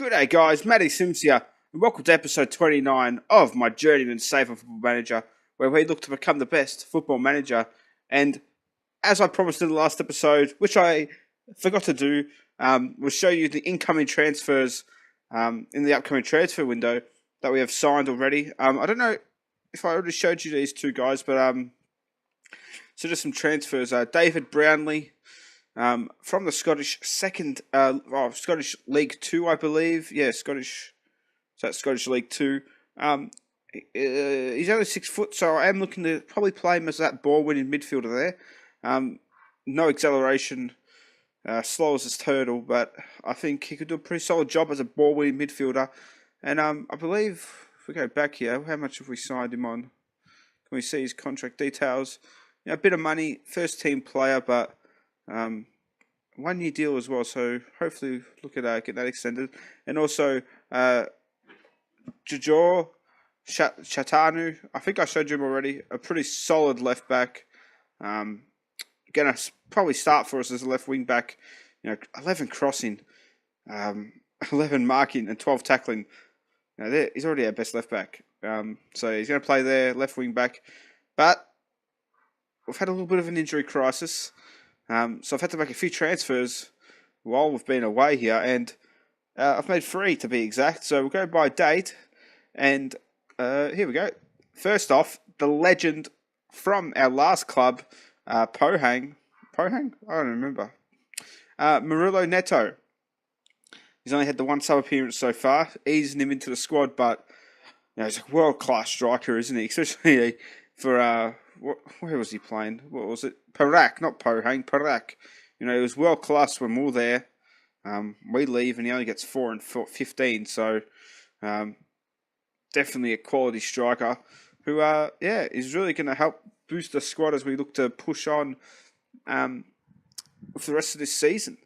G'day guys, Matty Sims here, and welcome to episode 29 of my Journeyman Safer Football Manager, where we look to become the best football manager. And as I promised in the last episode, which I forgot to do, we'll show you the incoming transfers in the upcoming transfer window that we have signed already. I don't know if I already showed you these two guys, but so just some transfers. David Brownlee, from the Scottish Scottish League 2, I believe. Yeah, Scottish League 2. He's only 6 foot, so I am looking to probably play him as that ball-winning midfielder there. No acceleration, slow as his turtle, but I think he could do a pretty solid job as a ball-winning midfielder. And I believe, if we go back here, how much have we signed him on? Can we see his contract details? You know, a bit of money, first-team player, but 1 year deal as well, so hopefully look at get that extended. And also Jojo Chatanu, I think I showed you him already, a pretty solid left back. Gonna probably start for us as a left wing back. 11 crossing, 11 marking, and 12 tackling. He's already our best left back. So he's going to play there, left wing back. But we've had a little bit of an injury crisis. So I've had to make a few transfers while we've been away here, and I've made 3 to be exact. So we'll go by date, and here we go. First off, the legend from our last club, Pohang? I don't remember. Murillo Neto. He's only had the 1 sub appearance so far, easing him into the squad, but he's a world-class striker, isn't he? Especially for... where was he playing? What was it? Perak, not Pohang, Perak. He was world class when we were there. We leave and he only gets 4 and 15. So definitely a quality striker who, is really going to help boost the squad as we look to push on with the rest of this season.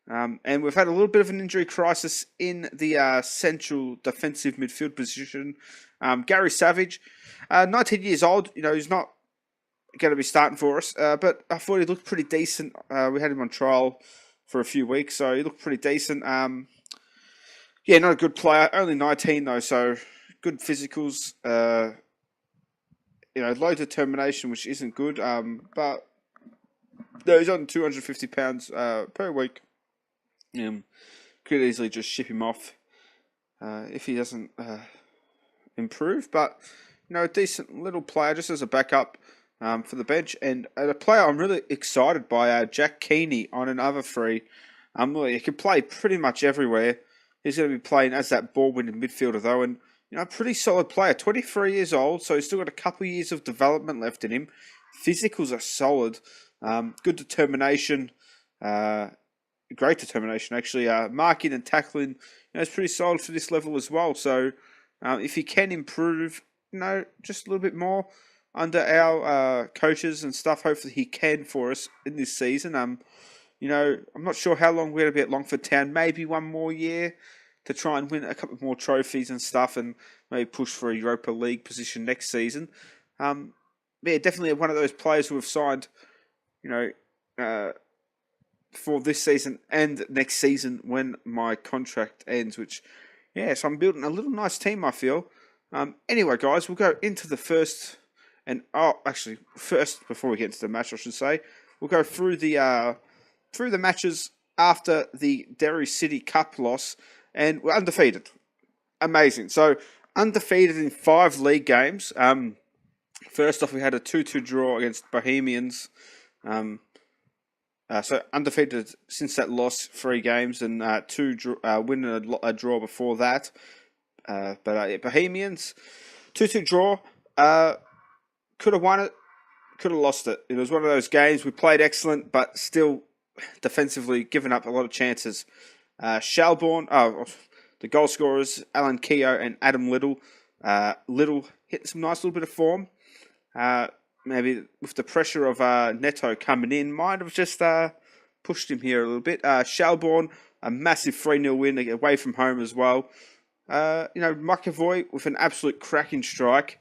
And we've had a little bit of an injury crisis in the central defensive midfield position. Gary Savage, 19 years old. He's not going to be starting for us, but I thought he looked pretty decent. We had him on trial for a few weeks, so he looked pretty decent. Not a good player, only 19 though, so good physicals, low determination, which isn't good, but he's on £250 per week. Could easily just ship him off if he doesn't improve, but a decent little player just as a backup for the bench. And a player I'm really excited by, Jack Keeney on another free. He can play pretty much everywhere. He's going to be playing as that ball-winning midfielder though, and a pretty solid player. 23 years old, so he's still got a couple of years of development left in him. Physicals are solid, good determination, great determination actually. Marking and tackling, is pretty solid for this level as well. So if he can improve, just a little bit more under our coaches and stuff, hopefully he can for us in this season. I'm not sure how long we're going to be at Longford Town. Maybe 1 more year to try and win a couple more trophies and stuff, and maybe push for a Europa League position next season. Definitely one of those players who have signed, for this season and next season when my contract ends. So I'm building a little nice team, I feel. Anyway, guys, we'll go into the first. And first, before we get into the match, I should say, we'll go through the matches after the Derry City Cup loss, and we're undefeated. Amazing. So undefeated in 5 league games. First off, we had a 2-2 draw against Bohemians. So undefeated since that loss, 3 games, and 2 win and a draw before that. But Bohemians, 2-2 draw. Could have won it, could have lost it. It was one of those games we played excellent, but still defensively given up a lot of chances. Shelbourne, the goal scorers, Alan Keogh and Adam Little. Little hit some nice little bit of form. Maybe with the pressure of Neto coming in, might have just pushed him here a little bit. Shelbourne, a massive 3-0 win away from home as well. McAvoy with an absolute cracking strike.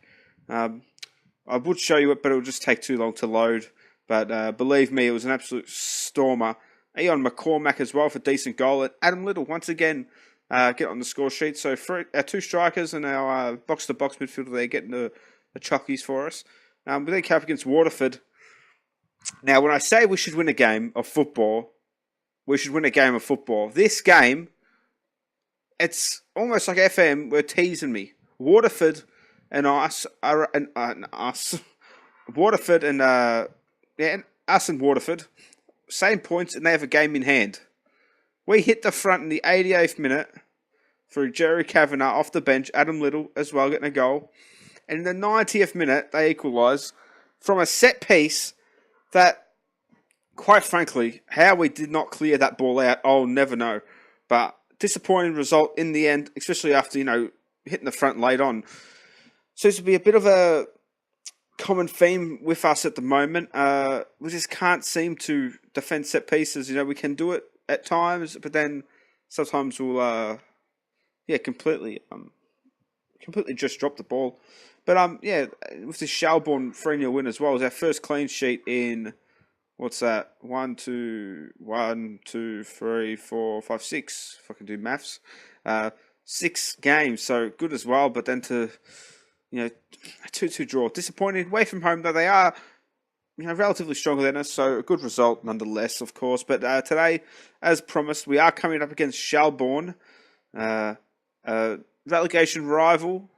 I would show you it, but it would just take too long to load. But believe me, it was an absolute stormer. Eon McCormack as well for a decent goal. And Adam Little, once again, get on the score sheet. So our two strikers and our box-to-box midfielder there getting the chockies for us. We then come up against Waterford. Now, when I say we should win a game of football, we should win a game of football. This game, it's almost like FM were teasing me. Waterford and us are us. Waterford and us and Waterford, same points, and they have a game in hand. We hit the front in the 88th minute through Jerry Kavanagh off the bench, Adam Little as well getting a goal. And in the 90th minute, they equalise from a set piece that, quite frankly, how we did not clear that ball out, I'll never know. But disappointing result in the end, especially after, hitting the front late on. Seems to be a bit of a common theme with us at the moment. We just can't seem to defend set pieces. We can do it at times, but then sometimes we'll, completely just drop the ball. But, with this Shelbourne 3-0 win as well, it was our first clean sheet in, what's that? 1, 2, 3, 4, 5, 6, if I can do maths. 6 games, so good as well, but then to, a 2-2 draw. Disappointed. Away from home, though, they are, relatively stronger than us, so a good result nonetheless, of course. But today, as promised, we are coming up against Shelbourne, relegation rival.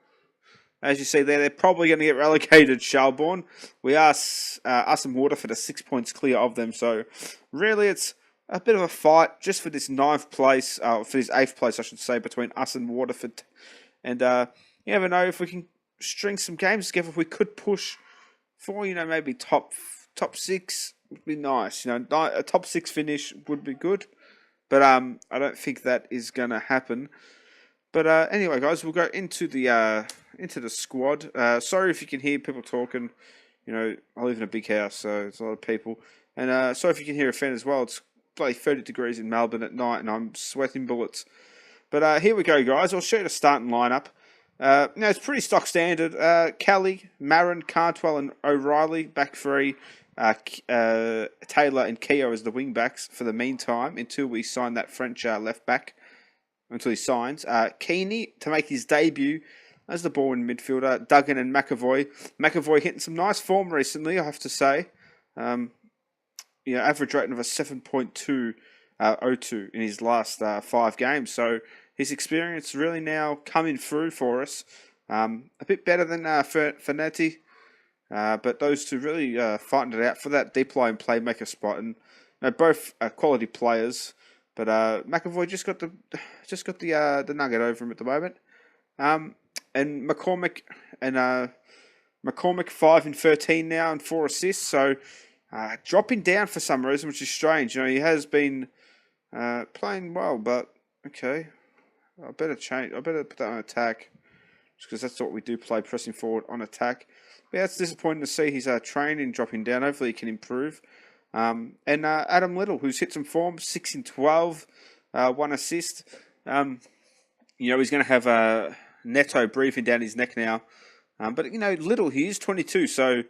As you see there, they're probably going to get relegated, Shelbourne. We are, us and Waterford are 6 points clear of them. So, really, it's a bit of a fight just for this 9th place, for this 8th place, I should say, between us and Waterford. And you never know if we can string some games together. If we could push for, maybe top 6 would be nice. A top 6 finish would be good. But I don't think that is going to happen. But anyway, guys, we'll go into the squad. Sorry if you can hear people talking. I live in a big house, so there's a lot of people. And sorry if you can hear a fan as well. It's bloody 30 degrees in Melbourne at night, and I'm sweating bullets. But here we go, guys. I'll show you the starting lineup. It's pretty stock standard. Kelly, Marin, Cantwell, and O'Reilly back three. Taylor and Keogh as the wing backs for the meantime until we sign that French left back. Until he signs. Keeney to make his debut as the ball in midfielder. Duggan and McAvoy. McAvoy hitting some nice form recently, I have to say. Average rating of a 7.202 in his last 5 games. So his experience really now coming through for us. A bit better than Fernetti. But those two really fighting it out for that deep line playmaker spot. And both quality players. But McAvoy just got the nugget over him at the moment. And McCormick 5 and 13 now and 4 assists. So dropping down for some reason, which is strange. He has been playing well, but okay. I better change. I better put that on attack, just because that's what we do: play pressing forward on attack. But yeah, it's disappointing to see he's training dropping down. Hopefully, he can improve. And Adam Little, who's hit some form, 6 and 12, 1 assist. He's going to have Neto breathing down his neck now. But Little, he is 22, so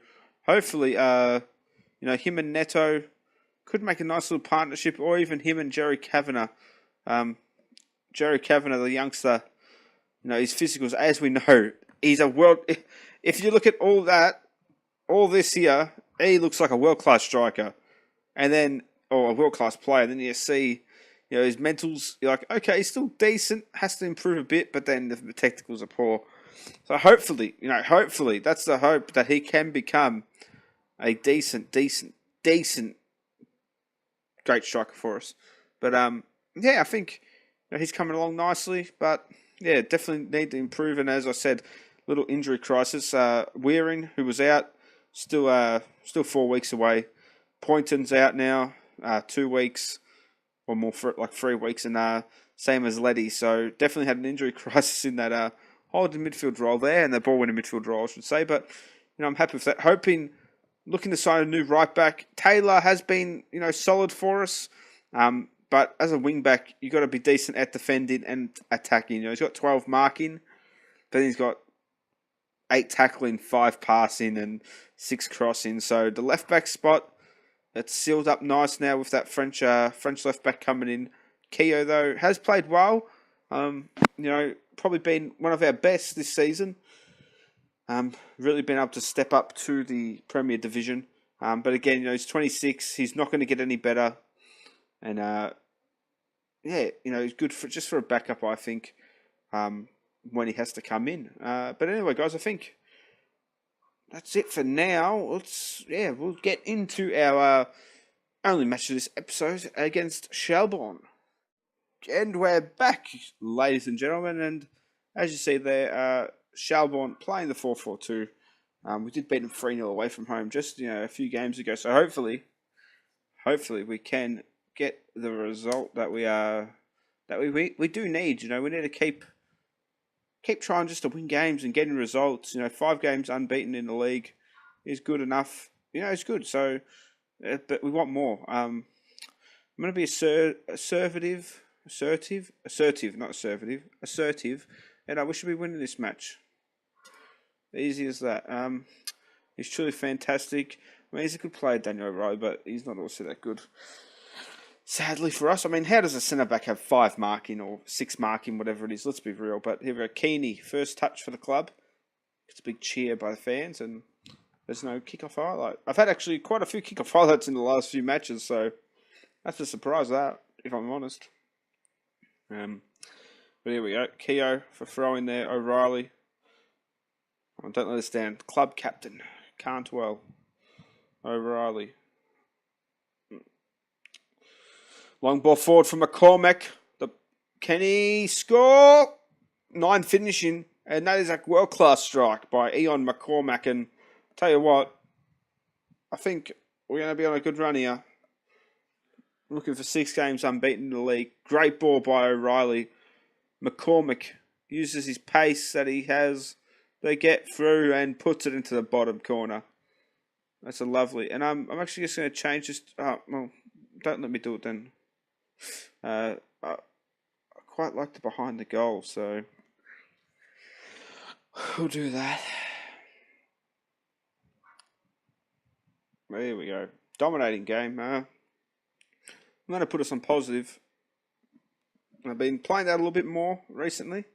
hopefully, him and Neto could make a nice little partnership, or even him and Jerry Kavanagh. Jerry Kavanagh, the youngster, his physicals, as we know, he's a world. If you look at all this here, he looks like a world-class striker. And then, or a world-class player, then you see, his mentals, you're like, okay, he's still decent, has to improve a bit, but then the technicals are poor. So hopefully, that's the hope that he can become a decent, great striker for us. But, I think he's coming along nicely, but, definitely need to improve. And as I said, little injury crisis. Wearing, who was out, still 4 weeks away. Poynton's out now, 2 weeks, or more for like 3 weeks, and same as Letty. So definitely had an injury crisis in that holding midfield role there, and the ball winning midfield role, I should say. But I'm happy with that. Looking to sign a new right back. Taylor has been solid for us, but as a wing back, you got to be decent at defending and attacking. He's got 12 marking, but he's got 8 tackling, 5 passing, and 6 crossing. So the left back spot. It's sealed up nice now with that French left back coming in. Keogh, though, has played well. Probably been one of our best this season. Really been able to step up to the Premier Division. But again, he's 26. He's not going to get any better. And he's good for a backup, I think, when he has to come in. But anyway, guys, I think that's it for now. We'll get into our only match of this episode against Shelbourne. And we're back, ladies and gentlemen. And as you see there, Shelbourne playing the 4-4-2. We did beat them 3-0 away from home just a few games ago. So hopefully we can get the result that we do need. We need to keep trying just to win games and getting results. 5 games unbeaten in the league is good enough. It's good. So, but we want more. I'm going to be assertive, and we should be winning this match. Easy as that. He's truly fantastic. I mean, he's a good player, Daniel O'Reilly, but he's not also that good. Sadly for us, I mean, how does a centre-back have 5 marking or 6 marking, whatever it is? Let's be real. But here we go, Keeney, first touch for the club. It's a big cheer by the fans, and there's no kick-off highlight. I've had actually quite a few kick-off highlights in the last few matches, so that's a surprise, that, if I'm honest. But here we go, Keogh for throwing there, O'Reilly. I don't understand. Club captain, Cantwell, O'Reilly. Long ball forward from McCormack. Can he score? 9 finishing. And that is a world-class strike by Ian McCormack. And I'll tell you what, I think we're going to be on a good run here. Looking for 6 games unbeaten in the league. Great ball by O'Reilly. McCormack uses his pace that he has. They get through and puts it into the bottom corner. That's a lovely. And I'm actually just going to change this. Well, don't let me do it then. I quite like the behind the goal, so we'll do that. There we go. Dominating game. I'm going to put us on positive. I've been playing that a little bit more recently.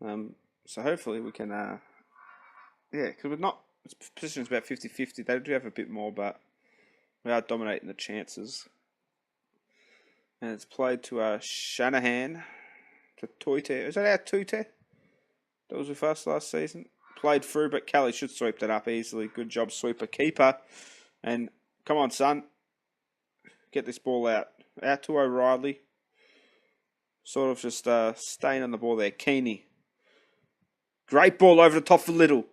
So hopefully we can, because we're not, position's about 50-50. They do have a bit more, but we are dominating the chances. And it's played to Shanahan, to Toite. Is that our Toite? That was with us last season. Played through, but Kelly should sweep that up easily. Good job, sweeper keeper. And come on, son. Get this ball out. Out to O'Reilly. Sort of just staying on the ball there. Keeney. Great ball over the top for Little.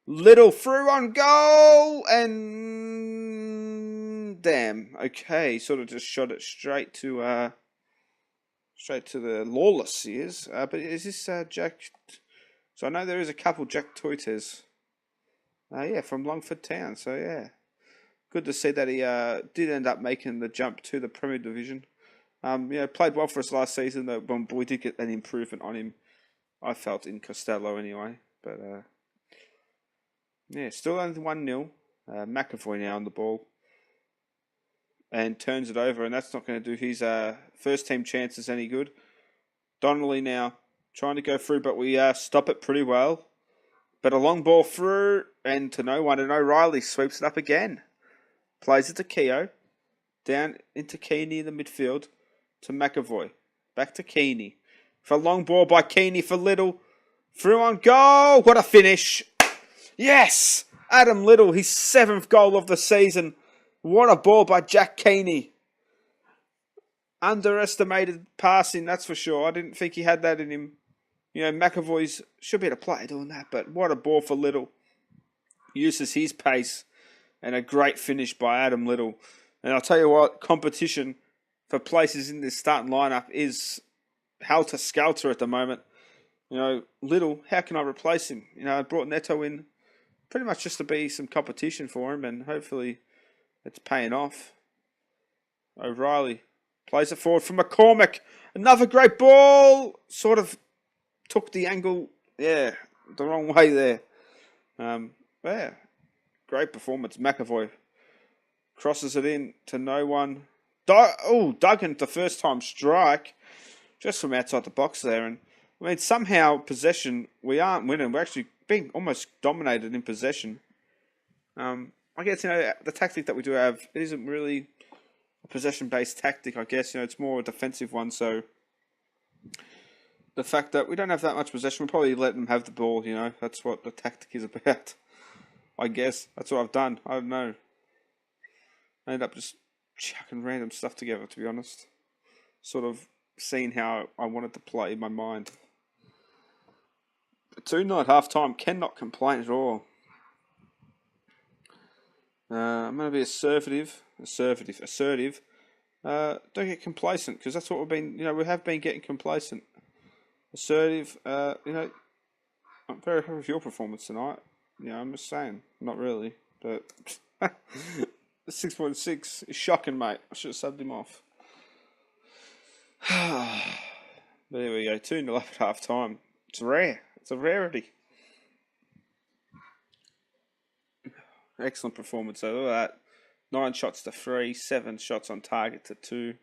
Little through on goal. And damn. Okay. Sort of just shot it straight to the Lawless ears. But is this Jack? So I know there is a couple Jack Toites. From Longford Town. So yeah. Good to see that he did end up making the jump to the Premier Division. Played well for us last season. But we did get an improvement on him. I felt in Costello anyway. But still only 1-0. McAvoy now on the ball. And turns it over. And that's not going to do his first team chances any good. Donnelly now trying to go through. But we stop it pretty well. But a long ball through. And to no one. And O'Reilly sweeps it up again. Plays it to Keogh. Down into Keeney in the midfield. To McAvoy. Back to Keeney. For a long ball by Keeney for Little. Through on goal. What a finish. Yes. Adam Little. His 7th goal of the season. What a ball by Jack Keeney. Underestimated passing, that's for sure. I didn't think he had that in him. McAvoy's should be able to play doing that. But what a ball for Little. Uses his pace. And a great finish by Adam Little. And I'll tell you what, competition for places in this starting lineup is helter-skelter at the moment. Little, how can I replace him? I brought Neto in pretty much just to be some competition for him, and hopefully it's paying off. O'Reilly plays it forward from McCormack. Another great ball. Sort of took the angle, the wrong way there. Great performance. McAvoy crosses it in to no one. Duggan, the first time strike. just from outside the box there. And I mean, somehow possession, we aren't winning. We're actually being almost dominated in possession. I guess, the tactic that we do have isn't really a possession-based tactic, I guess. It's more a defensive one, so the fact that we don't have that much possession, we'll probably let them have the ball, That's what the tactic is about, I guess. That's what I've done. I don't know. I ended up just chucking random stuff together, to be honest. Sort of seeing how I wanted to play in my mind. But 2-0 at half-time, cannot complain at all. I'm going to be assertive. Don't get complacent, because that's what we've been, we have been getting complacent. Assertive, I'm very happy with your performance tonight. I'm just saying, not really, but 6.6 is shocking, mate. I should have subbed him off. But there we go, 2-0 up at half time. It's rare. It's a rarity. Excellent performance, though. Look at that. 9 shots to 3, 7 shots on target to 2.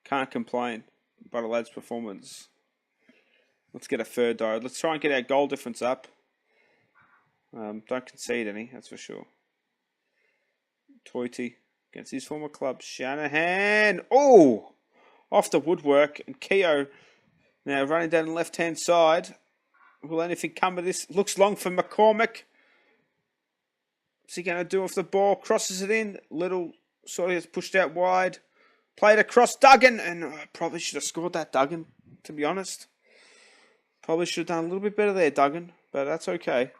Can't complain by the lads' performance. Let's get a third, though. Let's try and get our goal difference up. Don't concede any, that's for sure. Toity against his former club, Shanahan. Oh! Off the woodwork. And Keogh now running down the left-hand side. Will anything come of this? Looks long for McCormick. What's he going to do with the ball? Crosses it in. Little sort of gets pushed out wide. Played across Duggan. And probably should have scored that, Duggan, to be honest. Probably should have done a little bit better there, Duggan. But that's okay.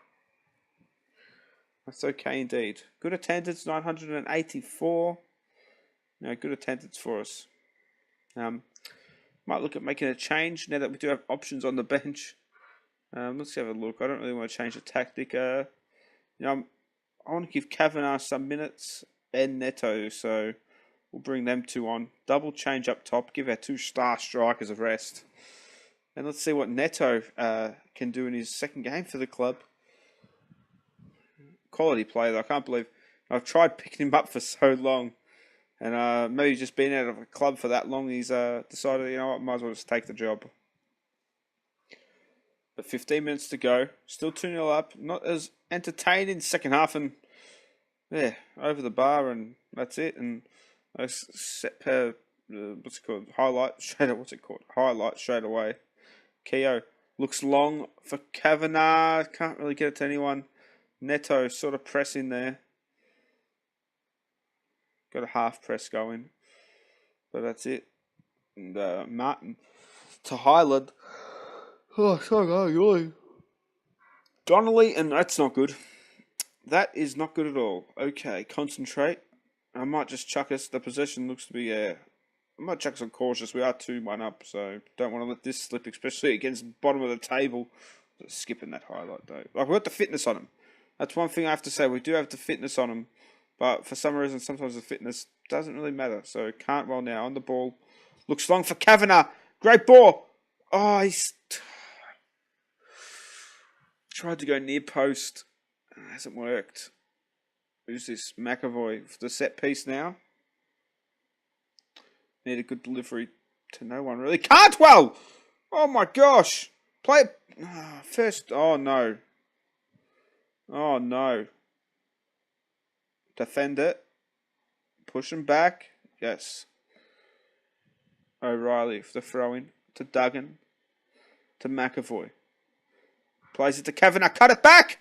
That's okay indeed. Good attendance, 984. Good attendance for us. Might look at making a change now that we do have options on the bench. Let's have a look. I don't really want to change the tactic. I want to give Kavanagh some minutes and Neto, so we'll bring them two on. Double change up top, give our 2 star strikers a rest. And let's see what Neto can do in his second game for the club. Quality player, though. I can't believe I've tried picking him up for so long. And maybe just being out of a club for that long, he's decided, might as well just take the job. But 15 minutes to go. Still 2-0 up. Not as entertaining second half. And, over the bar and that's it. And what's it called? Highlight straight away. Keogh looks long for Kavanagh. Can't really get it to anyone. Neto sort of pressing there. Got a half press going. But that's it. And Martin to Highland. Oh, sorry. Donnelly, and that's not good. That is not good at all. Okay, concentrate. I might just chuck us. The possession looks to be, I might chuck us on cautious. We are 2-1 up, so don't want to let this slip, especially against the bottom of the table. Just skipping that highlight, though. We've got the fitness on him. That's one thing I have to say. We do have the fitness on him. But for some reason, sometimes the fitness doesn't really matter. So Cantwell now on the ball. Looks long for Kavanagh. Great ball. Oh, he's tried to go near post. It hasn't worked. Who's this? McAvoy for the set piece now. Need a good delivery to no one really. Cantwell! Oh my gosh. Play it first. Oh no. Oh no. Defend it. Push him back. Yes. O'Reilly for the throw-in to Duggan. To McAvoy. Plays it to Kavanagh. Cut it back!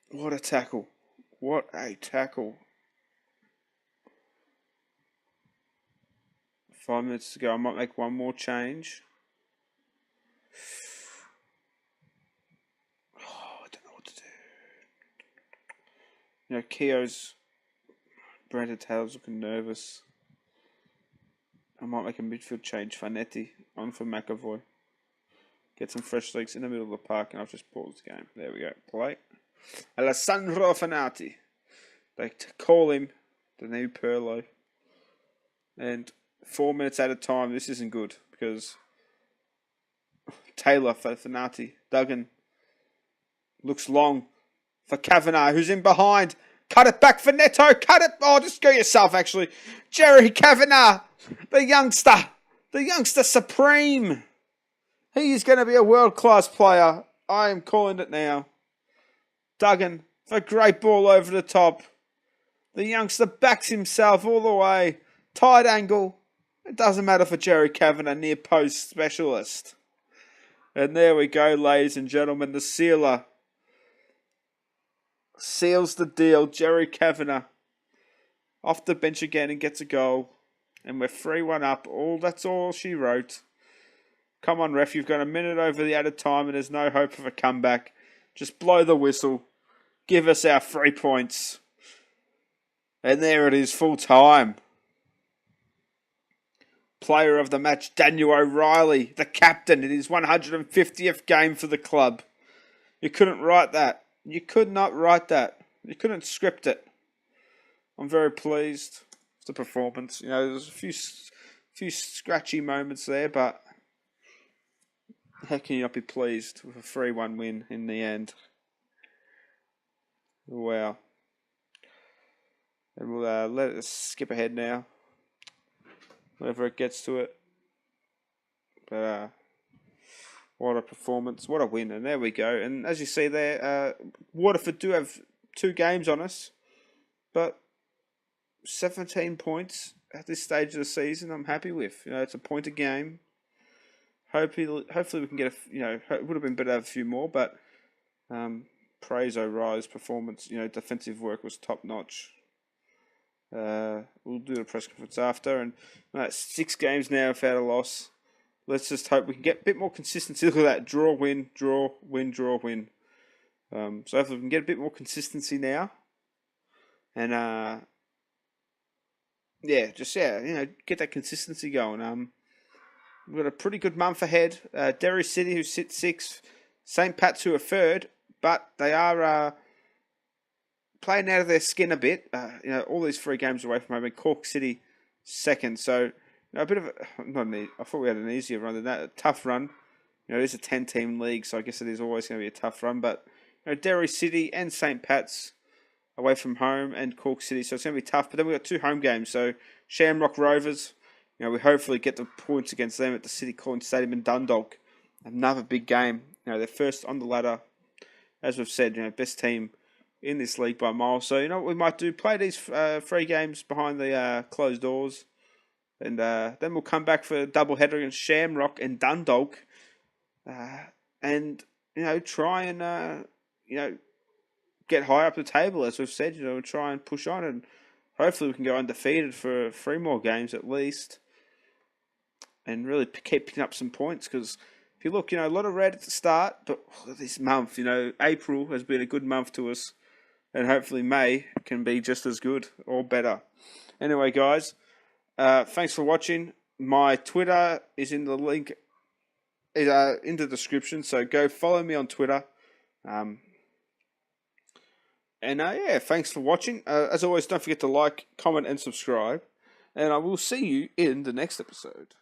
What a tackle. What a tackle. 5 minutes to go. I might make one more change. I don't know what to do. Keogh's Brandon Taylor's looking nervous. I might make a midfield change. Fanetti on for McAvoy. Get some fresh legs in the middle of the park, and I've just paused the game. There we go. Play. Alessandro Fanati. They call him the new Perlo. And 4 minutes at a time, this isn't good because Taylor for Fanati. Duggan looks long for Kavanagh, who's in behind. Cut it back for Neto. Cut it. Oh, just go yourself, actually. Jerry Kavanagh, the youngster. The youngster supreme. He is going to be a world-class player. I am calling it now. Duggan, for a great ball over the top. The youngster backs himself all the way. Tight angle. It doesn't matter for Jerry Kavanagh, near post specialist. And there we go, ladies and gentlemen. The sealer seals the deal. Jerry Kavanagh off the bench again and gets a goal. And we're 3-1 up. That's all she wrote. Come on, ref. You've got a minute over the added time and there's no hope of a comeback. Just blow the whistle. Give us our 3 points. And there it is, full time. Player of the match, Daniel O'Reilly, the captain in his 150th game for the club. You couldn't write that. You could not write that. You couldn't script it. I'm very pleased with the performance. You know, there's a few scratchy moments there, but how can you not be pleased with a 3-1 win in the end? Wow. And we'll let us skip ahead now. Whenever it gets to it. But what a performance. What a win. And there we go. And as you see there, Waterford do have 2 games on us. But 17 points at this stage of the season, I'm happy with. You know, it's a point a game. Hopefully we can get it would have been better to have a few more, but praise O'Reilly's performance. You know, defensive work was top notch. We'll do the press conference after, and 6 games now without a loss. Let's just hope we can get a bit more consistency. Look at that, draw, win, draw, win, draw, win. So hopefully we can get a bit more consistency now, and get that consistency going. We've got a pretty good month ahead. Derry City, who sit 6th, St. Pat's, who are 3rd, but they are playing out of their skin a bit. All these 3 games away from home. And Cork City 2nd, so a bit of I thought we had an easier run than that. A tough run. It is a 10-team league, so I guess it is always going to be a tough run. But Derry City and St. Pat's away from home, and Cork City, so it's going to be tough. But then we've got 2 home games. So Shamrock Rovers. We hopefully get the points against them at the City Calling Stadium in Dundalk. Another big game. They're first on the ladder. As we've said, best team in this league by a mile. So, what we might do? Play these 3 games behind the closed doors. And then we'll come back for a double header against Shamrock and Dundalk. And, try and, get higher up the table, as we've said. Try and push on. And hopefully we can go undefeated for 3 more games at least. And really keep picking up some points, because if you look, a lot of red at the start, but this month, April has been a good month to us, and hopefully May can be just as good or better. Anyway, guys, thanks for watching. My Twitter is in the link, in the description, so go follow me on Twitter. Thanks for watching. As always, don't forget to like, comment, and subscribe, and I will see you in the next episode.